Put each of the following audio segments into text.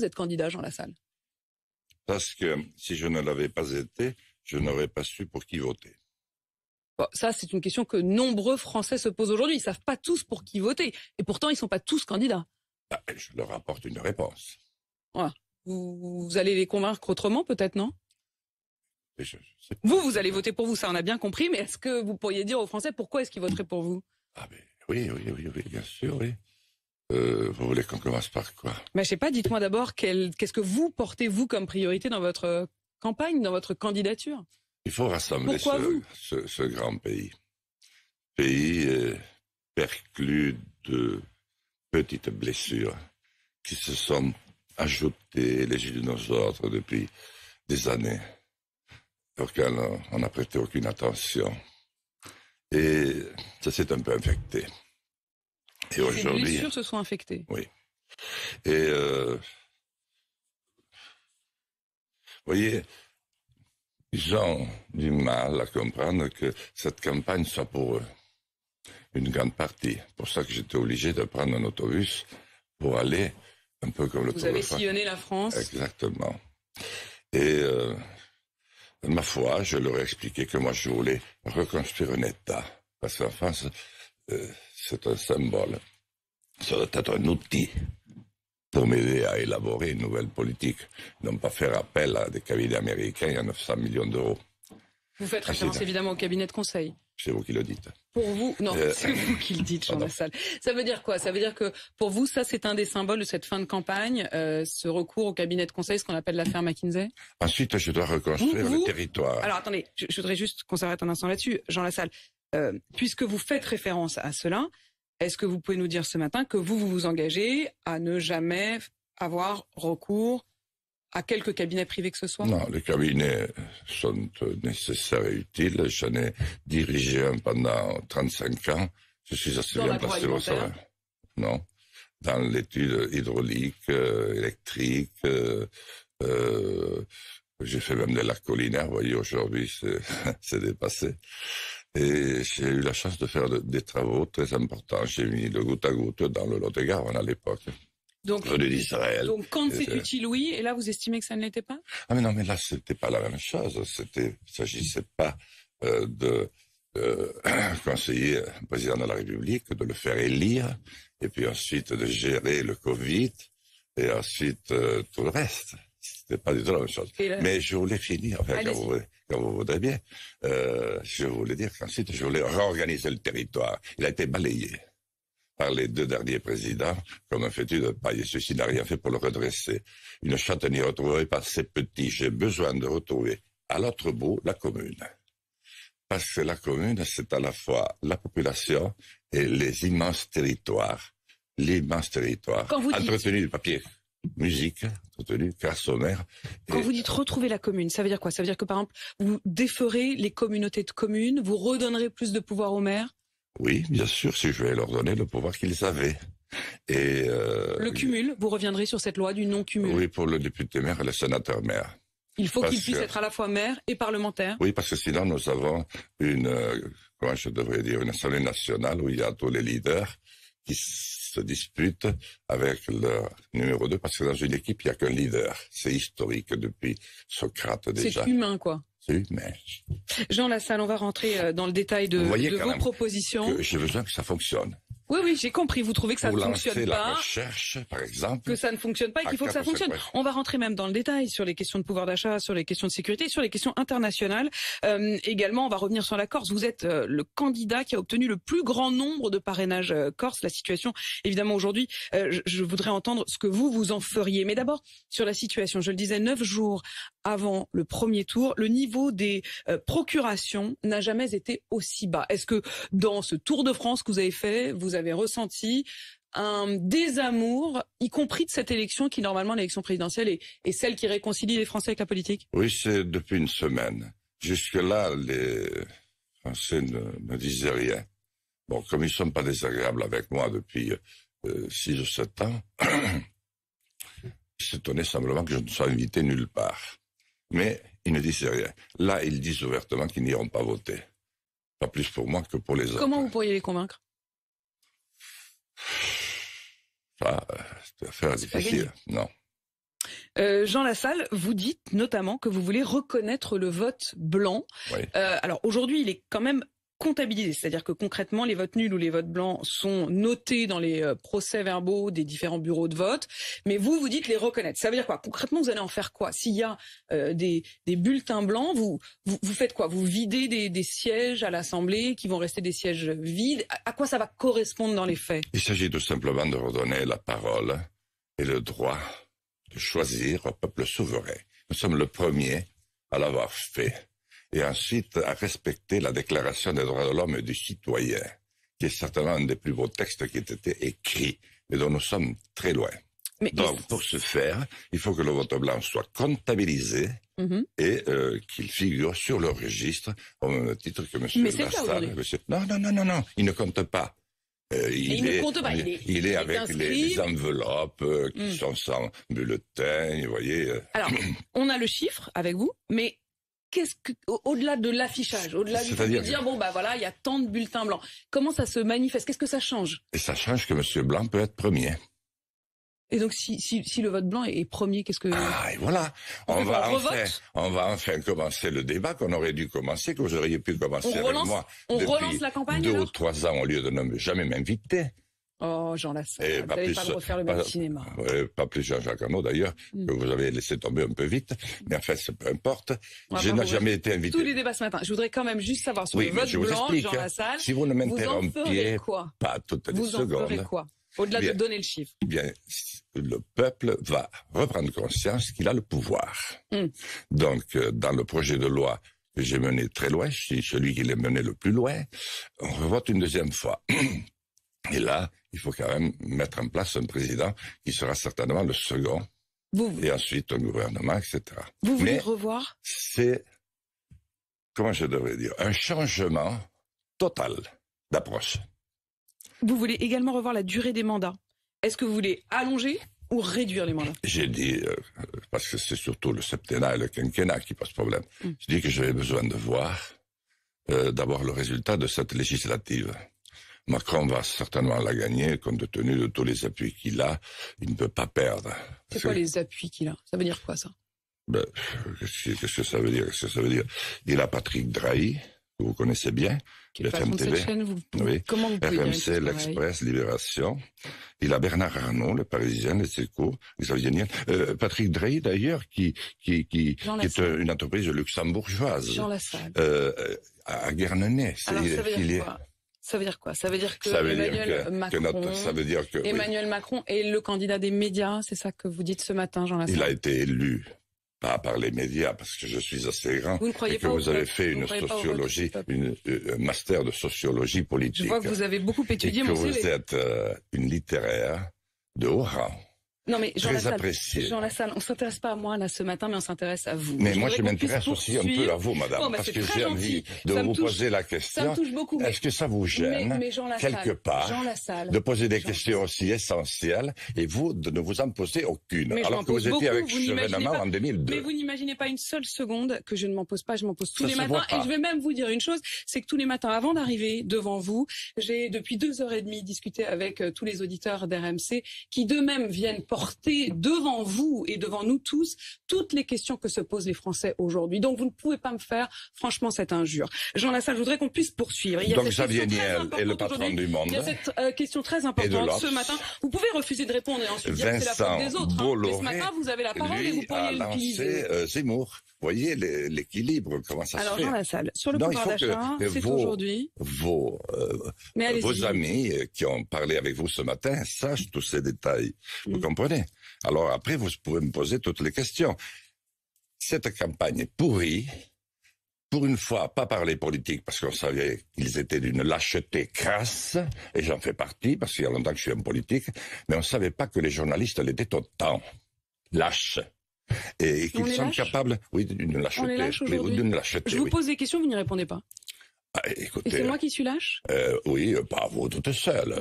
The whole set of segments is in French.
vous êtes candidat, Jean Lassalle? Parce que si je ne l'avais pas été, je n'aurais pas su pour qui voter. Bon, ça, c'est une question que nombreux Français se posent aujourd'hui. Ils savent pas tous pour qui voter. Et pourtant, ils sont pas tous candidats. Bah, je leur apporte une réponse. Voilà. Vous allez les convaincre autrement, peut-être, non? Je sais pas. Vous allez voter pour vous, ça on a bien compris, mais est-ce que vous pourriez dire aux Français pourquoi est-ce qu'ils voteraient pour vous? Ah ben oui, bien sûr, oui. Vous voulez qu'on commence par quoi? Je sais pas, dites-moi d'abord qu'est-ce que vous portez, vous, comme priorité dans votre campagne, dans votre candidature? Il faut rassembler ce grand pays. Pays perclus de petites blessures qui se sont ajoutées les unes aux autres depuis des années, auxquelles on n'a prêté aucune attention. Et ça s'est un peu infecté. Et aujourd'hui, les blessures se sont infectées. Oui. Et vous voyez, ils ont du mal à comprendre que cette campagne soit pour eux. Une grande partie. Pour ça que j'étais obligé de prendre un autobus pour aller un peu comme le Tour de France. Vous avez sillonné la France. Exactement. Et ma foi, je leur ai expliqué que moi je voulais reconstruire un État. Parce qu'en France, c'est un symbole. Ça doit être un outil pour m'aider à élaborer une nouvelle politique. Non pas faire appel à des cabinets américains à 900 millions d'euros. Vous faites référence évidemment au cabinet de conseil. C'est vous qui le dites. Pour vous, non, c'est vous qui le dites, Jean Lassalle. Ça veut dire quoi? Ça veut dire que pour vous, ça c'est un des symboles de cette fin de campagne, ce recours au cabinet de conseil, ce qu'on appelle l'affaire McKinsey? Ensuite, je dois reconstruire le territoire. Alors attendez, je voudrais juste qu'on s'arrête un instant là-dessus, Jean Lassalle. Puisque vous faites référence à cela, est-ce que vous pouvez nous dire ce matin que vous vous engagez à ne jamais avoir recours à quelque cabinet privé que ce soit? Non, les cabinets sont nécessaires et utiles. J'en ai dirigé un pendant 35 ans. Je suis assez bien placé au savoir. Non. Dans l'étude hydraulique, électrique, j'ai fait même des lacs collinaires. Vous voyez, aujourd'hui, c'est dépassé. Et j'ai eu la chance de faire des travaux très importants. J'ai mis le goutte à goutte dans le Lot-et-Garonne à l'époque. Donc quand c'est utile, oui, et là vous estimez que ça ne l'était pas? Ah mais non, mais là c'était pas la même chose. Il s'agissait pas de conseiller un président de la République, de le faire élire, et puis ensuite de gérer le Covid, et ensuite tout le reste. C'était pas du tout la même chose. Mais je voulais finir, enfin, quand vous voudrez bien, je voulais dire qu'ensuite je voulais réorganiser le territoire. Il a été balayé par les deux derniers présidents, comme un fétu de paille. Et ceci n'a rien fait pour le redresser. Une châtaignée retrouvée par ses petits. J'ai besoin de retrouver à l'autre bout la commune. Parce que la commune, c'est à la fois la population et les immenses territoires. L'immense territoire. Entretenu du papier, musique, entretenu grâce au maire. Quand vous dites retrouver la commune, ça veut dire quoi? Ça veut dire que par exemple, vous déferez les communautés de communes, vous redonnerez plus de pouvoir aux maires? Oui, bien sûr, si je vais leur donner le pouvoir qu'ils avaient. Et le cumul, vous reviendrez sur cette loi du non-cumul? Oui, pour le député maire et le sénateur maire. Il faut qu'il puisse être à la fois maire et parlementaire? Oui, parce que sinon nous avons comment je devrais dire, une assemblée nationale où il y a tous les leaders qui se disputent avec leur numéro 2, parce que dans une équipe, il n'y a qu'un leader. C'est historique depuis Socrate déjà. C'est humain, quoi. C'est humain. Jean Lassalle, on va rentrer dans le détail de vos propositions. J'ai besoin que ça fonctionne. Oui, j'ai compris. Vous trouvez que ça ne fonctionne pas. La recherche, par exemple. Que ça ne fonctionne pas et qu'il faut que ça fonctionne. On va rentrer même dans le détail sur les questions de pouvoir d'achat, sur les questions de sécurité, sur les questions internationales. Également, on va revenir sur la Corse. Vous êtes le candidat qui a obtenu le plus grand nombre de parrainages corse. La situation, évidemment, aujourd'hui, je voudrais entendre ce que vous en feriez. Mais d'abord, sur la situation, je le disais, 9 jours avant le premier tour, le niveau des procurations n'a jamais été aussi bas. Est-ce que dans ce Tour de France que vous avez fait, vous avez ressenti un désamour, y compris de cette élection qui, normalement, l'élection présidentielle, est celle qui réconcilie les Français avec la politique? Oui, c'est depuis une semaine. Jusque-là, les Français ne disaient rien. Bon, comme ils ne sont pas désagréables avec moi depuis 6 ou 7 ans, ils s'étonnaient simplement que je ne sois invité nulle part. Mais ils ne disaient rien. Là, ils disent ouvertement qu'ils n'iront pas voter. Pas plus pour moi que pour les autres. Comment vous pourriez les convaincre? Ça, c'est une affaire difficile. Non. Jean Lassalle, vous dites notamment que vous voulez reconnaître le vote blanc. Oui. Alors aujourd'hui, il est quand même comptabilisé, c'est-à-dire que concrètement, les votes nuls ou les votes blancs sont notés dans les procès-verbaux des différents bureaux de vote, mais vous dites les reconnaître. Ça veut dire quoi? Concrètement, vous allez en faire quoi? S'il y a des bulletins blancs, vous faites quoi? Vous videz des sièges à l'Assemblée qui vont rester des sièges vides? À quoi ça va correspondre dans les faits? Il s'agit tout simplement de redonner la parole et le droit de choisir au peuple souverain. Nous sommes le premier à l'avoir fait. Et ensuite à respecter la Déclaration des droits de l'homme et du citoyen, qui est certainement un des plus beaux textes qui ait été écrit, mais dont nous sommes très loin. Donc, pour ce faire, il faut que le vote blanc soit comptabilisé et qu'il figure sur le registre, au même titre que M. Lassalle. Non, il ne compte pas. Il est avec les enveloppes qui sont sans bulletin, vous voyez. Alors, on a le chiffre avec vous, mais qu'est-ce que, au-delà de l'affichage, au-delà de dire, bon, bah voilà, il y a tant de bulletins blancs, comment ça se manifeste? Qu'est-ce que ça change? Et ça change que M. Blanc peut être premier. Et donc, si le vote blanc est premier, qu'est-ce que... Ah, et voilà. On va enfin commencer le débat qu'on aurait dû commencer, que vous auriez pu commencer avec moi. On relance la campagne, 2 ou 3 ans, au lieu de ne jamais m'inviter. Oh, Jean Lassalle, vous n'allez pas refaire le même cinéma. Pas plus Jean-Jacques Hano, d'ailleurs, que vous avez laissé tomber un peu vite. Mais en fait, peu importe. Je n'ai jamais été invité. Tous les débats ce matin. Je voudrais quand même juste savoir sur le vote blanc, Jean Lassalle. Si vous ne m'interrompiez pas toutes les secondes. Vous en ferez quoi? Au-delà de donner le chiffre. Bien, le peuple va reprendre conscience qu'il a le pouvoir. Donc, dans le projet de loi que j'ai mené très loin, je suis celui qui l'a mené le plus loin, on revote une deuxième fois. Et là, il faut quand même mettre en place un président qui sera certainement le second. Et ensuite un gouvernement, etc. Vous voulez revoir? C'est, comment je devrais dire, un changement total d'approche. Vous voulez également revoir la durée des mandats. Est-ce que vous voulez allonger ou réduire les mandats? J'ai dit, parce que c'est surtout le septennat et le quinquennat qui posent problème, j'ai dit que j'avais besoin de voir d'abord le résultat de cette législative. Macron va certainement la gagner, compte tenu de tous les appuis qu'il a. Il ne peut pas perdre. C'est quoi les appuis qu'il a? Ça veut dire quoi, ça? Qu'est-ce que ça veut dire? Qu'est-ce que ça veut dire? Il a Patrick Drahi, que vous connaissez bien, le patron de cette chaîne, oui. Comment vous pouvez RMC, l'Express, Libération. Il a Bernard Arnault, le Parisien, les Échos, les Saoudiens. Patrick Drahi, d'ailleurs, qui est une entreprise luxembourgeoise. Jean Lassalle. À Guernesey. Alors, ça veut dire quoi? Ça veut dire que Emmanuel Macron est le candidat des médias, c'est ça que vous dites ce matin, Jean Lassalle? Il a été élu, pas par les médias, parce que je suis assez grand, et que vous avez fait une sociologie, un master de sociologie politique. Je vois que vous avez beaucoup étudié mon CV. Et que vous êtes une littéraire de haut rang. Non mais Jean Lassalle, on s'intéresse pas à moi là ce matin, mais on s'intéresse à vous. Mais moi je m'intéresse aussi un peu à vous, madame, parce que j'ai envie de vous poser la question. Ça me touche beaucoup. Est-ce que ça vous gêne, quelque part, de poser des questions aussi essentielles et vous de ne vous en poser aucune, alors que vous étiez avec Chevènement en 2002. Mais vous n'imaginez pas une seule seconde que je ne m'en pose pas, je m'en pose tous les matins. Et je vais même vous dire une chose, c'est que tous les matins avant d'arriver devant vous, j'ai depuis 2h30 discuté avec tous les auditeurs d'RMC qui d'eux-mêmes viennent porter devant vous et devant nous tous toutes les questions que se posent les Français aujourd'hui. Donc vous ne pouvez pas me faire franchement cette injure. Jean Lassalle, je voudrais qu'on puisse poursuivre. Donc Xavier Niel est le patron du Monde. Il y a cette question très importante ce matin. Vous pouvez refuser de répondre et ensuite dire que c'est la faute des autres. Mais ce matin, vous avez la parole et vous pourriez l'utiliser. Zemmour. Vous voyez l'équilibre, comment ça se fait. Alors Jean Lassalle, sur le pouvoir d'achat, c'est aujourd'hui. Vos amis qui ont parlé avec vous ce matin sachent tous ces détails. Vous comprenez? Alors après, vous pouvez me poser toutes les questions. Cette campagne est pourrie. Pour une fois, pas parler politique, parce qu'on savait qu'ils étaient d'une lâcheté crasse, et j'en fais partie, parce qu'il y a longtemps que je suis en politique, mais on ne savait pas que les journalistes l'étaient autant lâches. Et qu'ils sont capables, d'une lâcheté. Je vous pose des questions, vous n'y répondez pas. Écoutez, et c'est moi qui suis lâche? Oui, pas vous toute seule.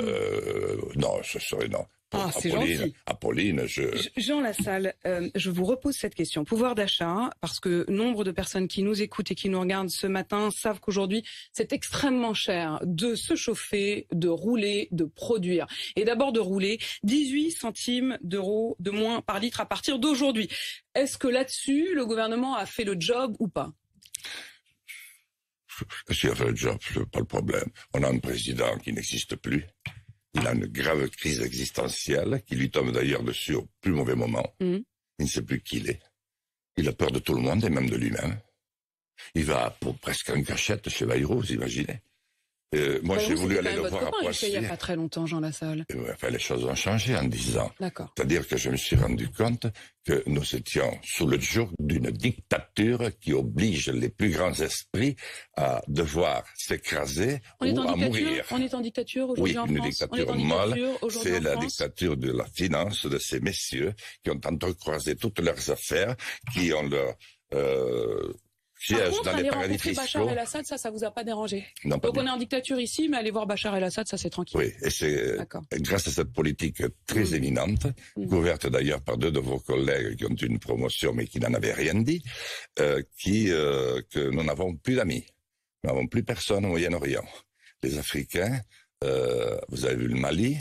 Non, ce serait non. c'est gentil. Apolline, Jean Lassalle, je vous repose cette question. Pouvoir d'achat, parce que nombre de personnes qui nous écoutent et qui nous regardent ce matin savent qu'aujourd'hui, c'est extrêmement cher de se chauffer, de rouler, de produire. Et d'abord de rouler, 18 centimes d'euros de moins par litre à partir d'aujourd'hui. Est-ce que là-dessus, le gouvernement a fait le job ou pas? S'il a fait le job, c'est pas le problème. On a un président qui n'existe plus. Il a une grave crise existentielle qui lui tombe d'ailleurs dessus au plus mauvais moment. Il ne sait plus qui il est. Il a peur de tout le monde et même de lui-même. Il va pour presque en cachette chez Bayrou, vous imaginez. Moi, j'ai voulu aller le voir à Poissy. Il n'y a pas très longtemps, Jean Lassalle. Enfin, les choses ont changé en 10 ans. D'accord. C'est-à-dire que je me suis rendu compte que nous étions sous le joug d'une dictature qui oblige les plus grands esprits à devoir s'écraser ou à mourir. On est en dictature aujourd'hui en France. Oui, une dictature molle. C'est la dictature de la finance de ces messieurs qui ont entrecroisé toutes leurs affaires, qui ont leur... Par contre, aller rencontrer Bachar el-Assad, ça vous a pas dérangé? Non, pas Donc on est en dictature ici, mais aller voir Bachar el-Assad, ça c'est tranquille. Oui, et c'est grâce à cette politique très éminente, couverte d'ailleurs par 2 de vos collègues qui ont eu une promotion mais qui n'en avaient rien dit, que nous n'avons plus d'amis. Nous n'avons plus personne au Moyen-Orient. Les Africains, vous avez vu le Mali.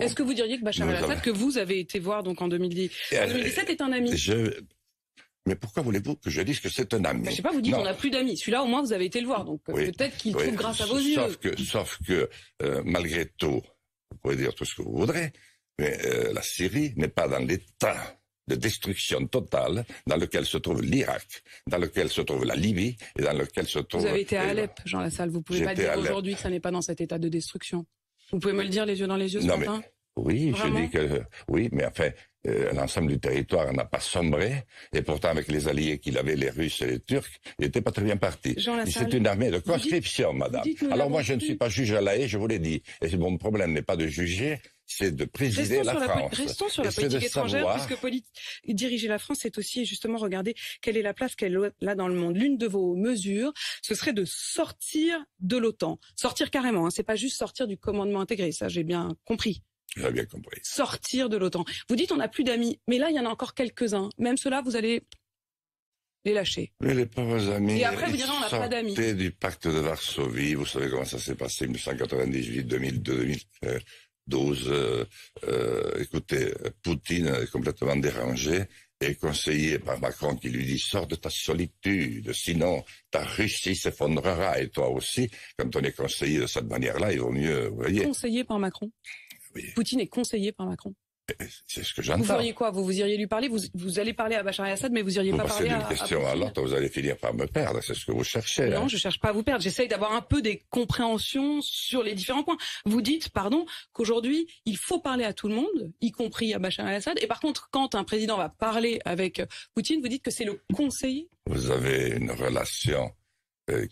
Est-ce que vous diriez que Bachar el-Assad, que vous avez été voir donc en 2017, est un ami? Mais pourquoi voulez-vous que je dise que c'est un ami? Je sais pas, vous dites on n'a plus d'amis. Celui-là, au moins, vous avez été le voir, donc peut-être qu'il trouve grâce à vos yeux. Sauf que malgré tout, vous pouvez dire tout ce que vous voudrez, mais la Syrie n'est pas dans l'état de destruction totale dans lequel se trouve l'Irak, dans lequel se trouve la Libye et dans lequel se trouve... Vous avez été à Alep, Jean Lassalle, vous pouvez pas dire aujourd'hui que ça n'est pas dans cet état de destruction. Vous pouvez me le dire les yeux dans les yeux ce matin? Oui, je dis que... Oui, mais enfin... l'ensemble du territoire n'a pas sombré, et pourtant avec les alliés qu'il avait, les Russes et les Turcs, il n'était pas très bien parti. C'est une armée de conscription, madame. Alors moi je ne suis pas juge à La Haye, je vous l'ai dit. Et mon problème n'est pas de juger, c'est de présider la France. Restons sur la politique étrangère, puisque diriger la France, c'est aussi justement regarder quelle est la place qu'elle a dans le monde. L'une de vos mesures, ce serait de sortir de l'OTAN. Sortir carrément, hein, c'est pas juste sortir du commandement intégré, ça j'ai bien compris. J'ai bien compris. Sortir de l'OTAN. Vous dites on n'a plus d'amis, mais là il y en a encore quelques-uns. Même ceux-là, vous allez les lâcher. Mais les pauvres amis. Et après vous direz on n'a pas d'amis. Sortez du pacte de Varsovie. Vous savez comment ça s'est passé 1998, 2002, 2012. Écoutez, Poutine est complètement dérangé et conseillé par Macron qui lui dit sors de ta solitude, sinon ta Russie s'effondrera et toi aussi. Quand on est conseillé de cette manière-là, il vaut mieux, vous voyez. Conseillé par Macron. Oui. Poutine est conseillé par Macron. C'est ce que j'entends. Vous feriez quoi? Vous iriez lui parler? Vous allez parler à Bachar el-Assad, mais vous iriez pas parler à Poutine? Vous passez d'une question à l'autre, vous allez finir par me perdre. C'est ce que vous cherchez. Non, je cherche pas à vous perdre. J'essaye d'avoir un peu des compréhensions sur les différents points. Vous dites, qu'aujourd'hui, il faut parler à tout le monde, y compris à Bachar el-Assad. Et par contre, quand un président va parler avec Poutine, vous dites que c'est le conseiller? Vous avez une relation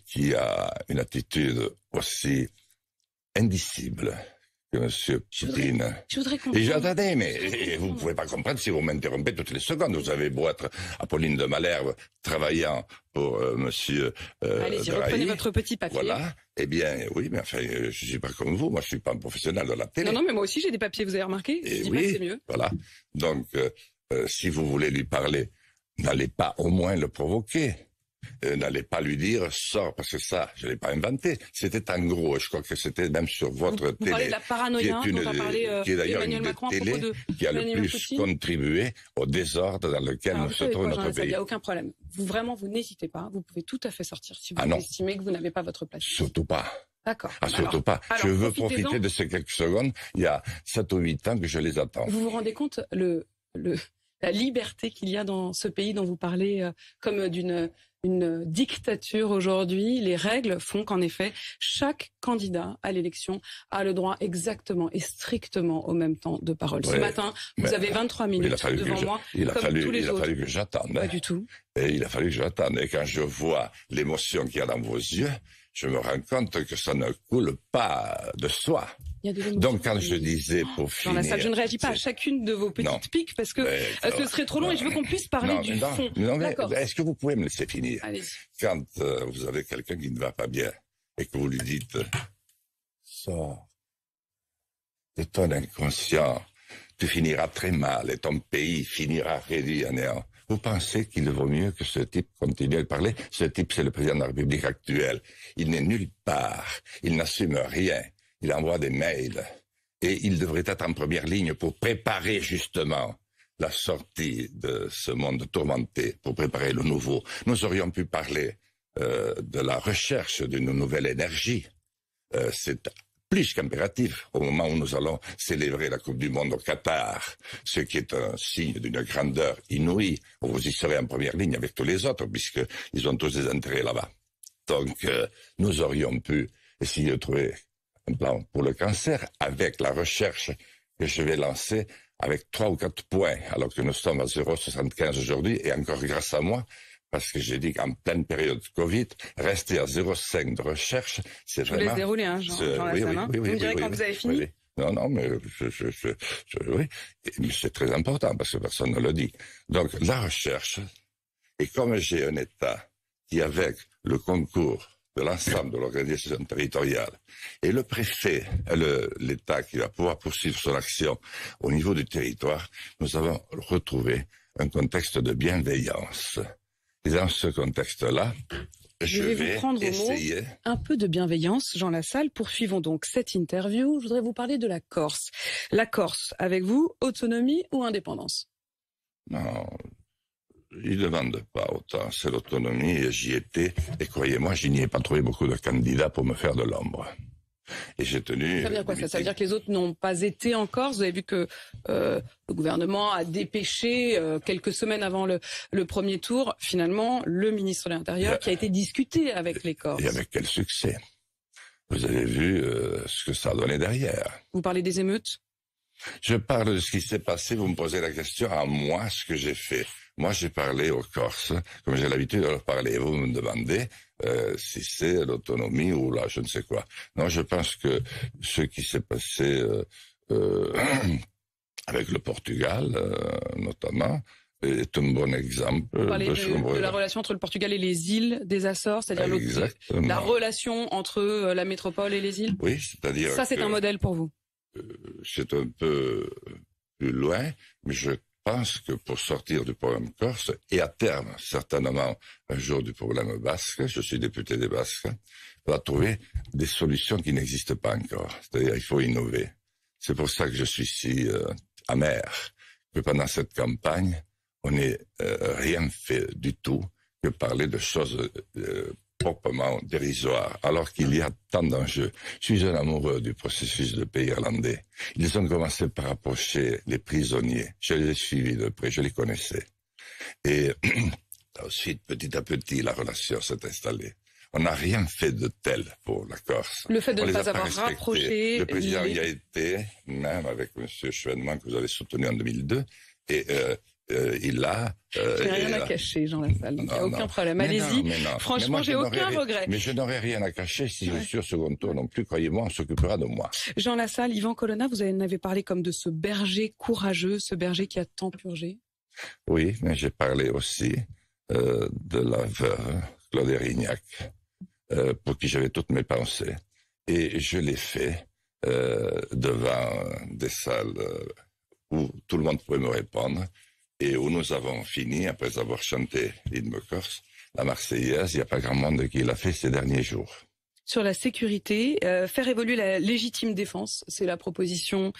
qui a une attitude aussi indicible que M. Poutine. Je voudrais comprendre. Attendez, mais vous ne pouvez pas comprendre si vous m'interrompez toutes les secondes. Vous avez beau être Apolline de Malherbe, travaillant pour M. Allez-y, reprenez votre petit papier. Voilà. Eh bien, oui, mais enfin, je ne suis pas comme vous. Moi, je ne suis pas un professionnel de la télé. Non, mais moi aussi, j'ai des papiers, vous avez remarqué. Et oui, c'est mieux. Voilà. Donc, si vous voulez lui parler, n'allez pas au moins le provoquer. N'allez pas lui dire sors, parce que ça, je l'ai pas inventé. C'était en gros, je crois que c'était même sur votre télé. Vous parlez de la paranoïa qui est d'ailleurs une télé qui a le plus contribué au désordre dans lequel nous se trouve notre pays. Il n'y a aucun problème. Vous n'hésitez pas. Vous pouvez tout à fait sortir si vous estimez que vous n'avez pas votre place. Surtout pas. D'accord. Surtout pas. Je veux profiter de ces quelques secondes. Il y a 7 ou 8 ans que je les attends. Vous vous rendez compte la liberté qu'il y a dans ce pays dont vous parlez comme d'une dictature aujourd'hui? Les règles font qu'en effet, chaque candidat à l'élection a le droit exactement et strictement au même temps de parole. Ce matin, vous avez 23 minutes devant moi. Il a fallu que j'attende. Pas du tout. Et il a fallu que j'attende. Et quand je vois l'émotion qu'il y a dans vos yeux, je me rends compte que ça ne coule pas de soi. Donc quand je disais pour finir... Je ne réagis pas à chacune de vos petites piques parce que ce serait trop long et je veux qu'on puisse parler du fond. Est-ce que vous pouvez me laisser finir? Allez-y. Quand vous avez quelqu'un qui ne va pas bien et que vous lui dites « Sors de ton inconscient, tu finiras très mal et ton pays finira réduit à néant. Vous pensez qu'il vaut mieux que ce type continue de parler? Ce type, c'est le président de la République actuelle. Il n'est nulle part. Il n'assume rien. Il envoie des mails. Et il devrait être en première ligne pour préparer justement la sortie de ce monde tourmenté, pour préparer le nouveau. Nous aurions pu parler de la recherche d'une nouvelle énergie. C'est plus qu'impératif au moment où nous allons célébrer la Coupe du Monde au Qatar, ce qui est un signe d'une grandeur inouïe, où vous y serez en première ligne avec tous les autres, puisqu'ils ont tous des intérêts là-bas. Donc, nous aurions pu essayer de trouver un plan pour le cancer avec la recherche que je vais lancer avec 3 ou 4 points, alors que nous sommes à 0,75 aujourd'hui, et encore grâce à moi, parce que j'ai dit qu'en pleine période Covid, rester à 0,5 de recherche, c'est vraiment... Je vous laisse dérouler, hein, Jean Lassalle. Vous me direz quand vous avez fini. Non, mais oui, mais c'est très important, parce que personne ne le dit. Donc, la recherche, et comme j'ai un État qui, avec le concours de l'ensemble de l'organisation territoriale, et le préfet, l'État qui va pouvoir poursuivre son action au niveau du territoire, nous avons retrouvé un contexte de bienveillance. Et dans ce contexte-là, je vais vous prendre essayer... un peu de bienveillance, Jean Lassalle. Poursuivons donc cette interview. Je voudrais vous parler de la Corse. La Corse, avec vous, autonomie ou indépendance? Non, ils ne demandent pas autant. C'est l'autonomie, et j'y étais. Et croyez-moi, je n'y ai pas trouvé beaucoup de candidats pour me faire de l'ombre. Et j'ai tenu... Ça veut dire quoi, ça? Ça veut dire que les autres n'ont pas été en Corse? Vous avez vu que le gouvernement a dépêché, quelques semaines avant le premier tour, finalement, le ministre de l'Intérieur qui a été discuté avec les Corses. Et avec quel succès? Vous avez vu ce que ça a donné derrière. Vous parlez des émeutes? Je parle de ce qui s'est passé. Vous me posez la question à moi, ce que j'ai fait. Moi, j'ai parlé aux Corses, comme j'ai l'habitude de leur parler. Vous me demandez si c'est l'autonomie ou là, je ne sais quoi. Non, je pense que ce qui s'est passé avec le Portugal, notamment, est un bon exemple. Vous parlez de la relation entre le Portugal et les îles des Açores, c'est-à-dire la relation entre la métropole et les îles? Oui, c'est-à-dire ça, c'est un modèle pour vous? C'est un peu plus loin, mais je pense que pour sortir du problème corse, et à terme, certainement, un jour du problème basque, je suis député des Basques, on va trouver des solutions qui n'existent pas encore. C'est-à-dire, il faut innover. C'est pour ça que je suis si amer, que pendant cette campagne, on n'ait rien fait du tout que parler de choses proprement dérisoires, alors qu'il y a tant d'enjeux. Je suis un amoureux du processus de paix irlandais. Ils ont commencé par approcher les prisonniers. Je les ai suivis de près, je les connaissais. Et ensuite, petit à petit, la relation s'est installée. On n'a rien fait de tel pour la Corse. Le fait de ne pas avoir rapproché... Le président y a été, même avec M. Chevènement, que vous avez soutenu en 2002, et il a... Je n'ai rien à cacher, Jean Lassalle. Il n'y a aucun problème. Allez-y. Franchement, j'ai aucun regret. Mais je n'aurais rien à cacher si je suis au second tour non plus. Croyez-moi, on s'occupera de moi. Jean Lassalle, Yvan Colonna, vous en avez parlé comme de ce berger courageux, ce berger qui a tant purgé. Oui, mais j'ai parlé aussi de la veuve Claude Erignac, pour qui j'avais toutes mes pensées. Et je l'ai fait devant des salles où tout le monde pouvait me répondre. Et où nous avons fini, après avoir chanté l'hymne corse, la Marseillaise, il n'y a pas grand monde qui l'a fait ces derniers jours. Sur la sécurité, faire évoluer la légitime défense, c'est la proposition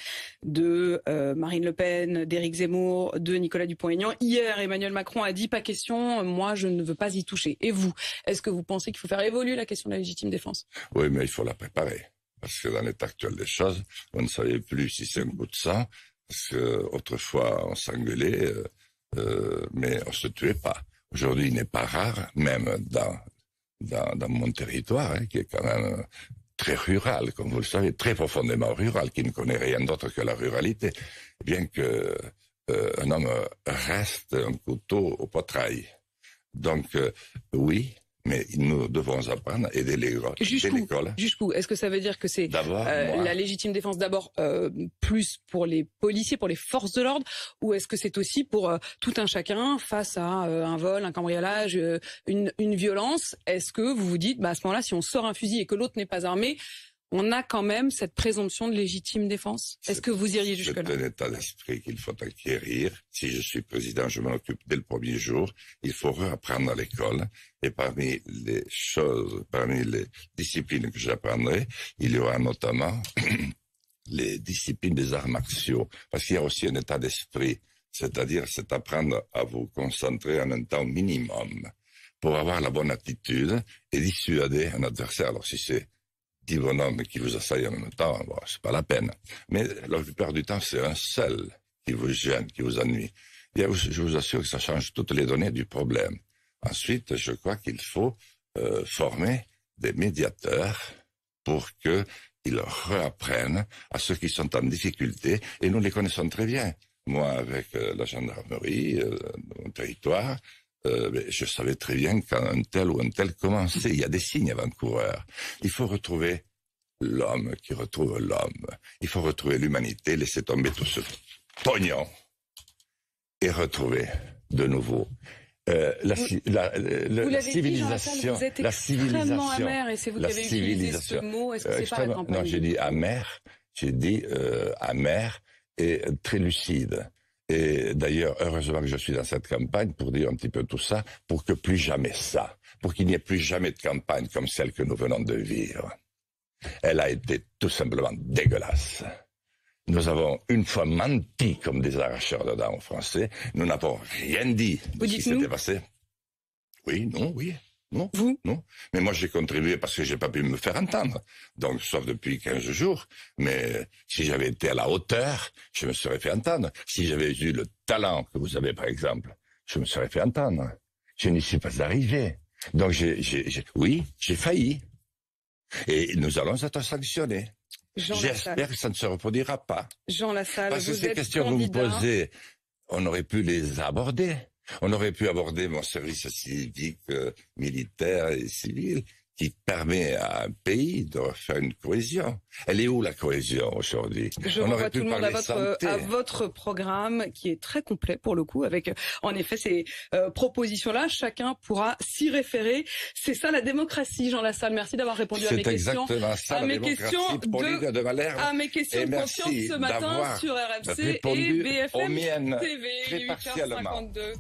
de Marine Le Pen, d'Éric Zemmour, de Nicolas Dupont-Aignan. Hier, Emmanuel Macron a dit pas question, moi je ne veux pas y toucher. Et vous, est-ce que vous pensez qu'il faut faire évoluer la question de la légitime défense? Oui, mais il faut la préparer. Parce que dans l'état actuel des choses, on ne savait plus si c'est un coup de sang. Parce que autrefois on s'engueulait, mais on se tuait pas. Aujourd'hui, il n'est pas rare, même dans mon territoire, hein, qui est quand même très rural, comme vous le savez, très profondément rural, qui ne connaît rien d'autre que la ruralité, bien que un homme reste un couteau au poitrail. Donc oui. Mais nous devons apprendre et dès l'école. Jusqu'où? Est-ce que ça veut dire que c'est la légitime défense d'abord plus pour les policiers, pour les forces de l'ordre, ou est-ce que c'est aussi pour tout un chacun face à un vol, un cambriolage, une violence? Est-ce que vous vous dites, à ce moment-là, si on sort un fusil et que l'autre n'est pas armé, On a quand même cette présomption de légitime défense. Est-ce que vous iriez jusque-là? C'est un état d'esprit qu'il faut acquérir. Si je suis président, je m'en occupe dès le premier jour. Il faut réapprendre à l'école. Et parmi les disciplines que j'apprendrai, il y aura notamment les disciplines des arts martiaux. Parce qu'il y a aussi un état d'esprit. C'est-à-dire, c'est apprendre à vous concentrer en un temps minimum pour avoir la bonne attitude et dissuader un adversaire. Alors si c'est 10 bonhommes qui vous assaillent en même temps, bon, c'est pas la peine. Mais la plupart du temps, c'est un seul qui vous gêne, qui vous ennuie. Et je vous assure que ça change toutes les données du problème. Ensuite, je crois qu'il faut former des médiateurs pour qu'ils réapprennent à ceux qui sont en difficulté, et nous les connaissons très bien. Moi, avec la gendarmerie, mon territoire, je savais très bien quand un tel ou un tel commençait. Il y a des signes avant-coureurs. Il faut retrouver l'homme qui retrouve l'homme. Il faut retrouver l'humanité, laisser tomber tout ce pognon et retrouver de nouveau la civilisation. Vous êtes extrêmement amer, et c'est vous qui avez utilisé ce mot. Est-ce que c'est pas la campagne? Non, j'ai dit amer. J'ai dit amer et très lucide. Et d'ailleurs, heureusement que je suis dans cette campagne pour dire un petit peu tout ça, pour que plus jamais ça, pour qu'il n'y ait plus jamais de campagne comme celle que nous venons de vivre. Elle a été tout simplement dégueulasse. Nous avons une fois menti comme des arracheurs de dents aux Français. Nous n'avons rien dit de ce qui s'était passé. Oui, non, oui. Non, vous? Non. Mais moi, j'ai contribué parce que j'ai pas pu me faire entendre. Donc, sauf depuis 15 jours. Mais si j'avais été à la hauteur, je me serais fait entendre. Si j'avais eu le talent que vous avez, par exemple, je me serais fait entendre. Je n'y suis pas arrivé. Donc, oui, j'ai failli. Et nous allons être sanctionnés. J'espère que ça ne se reproduira pas. Jean Lassalle, parce que ces questions que vous me posez, on aurait pu les aborder. On aurait pu aborder mon service civique, militaire et civil, qui permet à un pays de refaire une cohésion. Elle est où la cohésion aujourd'hui? Je renvoie tout le monde à votre programme, qui est très complet pour le coup, avec en effet ces propositions-là. Chacun pourra s'y référer. C'est ça la démocratie, Jean Lassalle. Merci d'avoir répondu à mes questions. C'est exactement ça, à mes questions de Valère. À mes questions de confiance ce matin sur RMC et BFM TV. Très partiellement. 8h52.